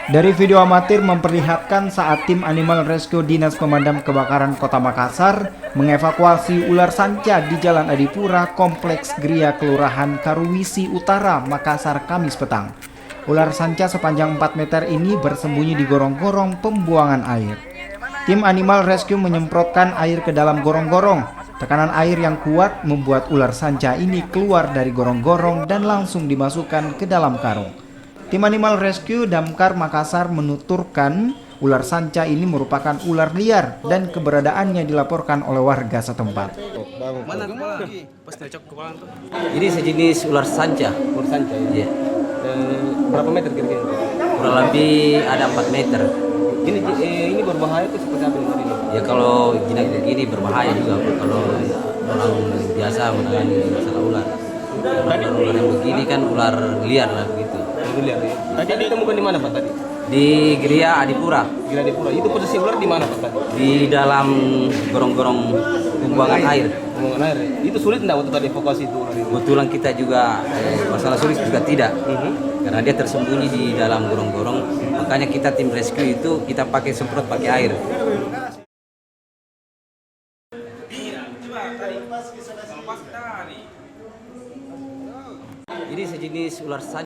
Dari video amatir memperlihatkan saat tim Animal Rescue Dinas Pemadam Kebakaran Kota Makassar mengevakuasi ular sanca di Jalan Adipura, Kompleks Gria, Kelurahan Karuwisi Utara, Makassar, Kamis petang. Ular sanca sepanjang 4 meter ini bersembunyi di gorong-gorong pembuangan air. Tim Animal Rescue menyemprotkan air ke dalam gorong-gorong. Tekanan air yang kuat membuat ular sanca ini keluar dari gorong-gorong dan langsung dimasukkan ke dalam karung. Tim Animal Rescue Damkar Makassar menuturkan ular sanca ini merupakan ular liar dan keberadaannya dilaporkan oleh warga setempat. Ini sejenis ular sanca. Ular sanca ya? Iya. Berapa meter kira-kira? Kurang lebih ada 4 meter. Ini berbahaya itu seperti apa ini? Ya kalau jinak begini berbahaya juga kalau orang biasa menangani masalah ular. Ular yang begini kan ular liar lah begitu. Lihat ya. Tadi ditemukan di mana Pak tadi? Di Gria Adipura. Gria Adipura. Itu posisi ular di mana Pak tadi? Di dalam gorong-gorong pembuangan air. Pembuangan air. Itu sulit enggak waktu tadi evakuasi itu ular itu? Kebetulan kita juga masalah sulit juga tidak. Karena dia tersembunyi di dalam gorong-gorong. Makanya kita tim rescue itu kita pakai semprot pakai air. Ini sejenis ular sanca.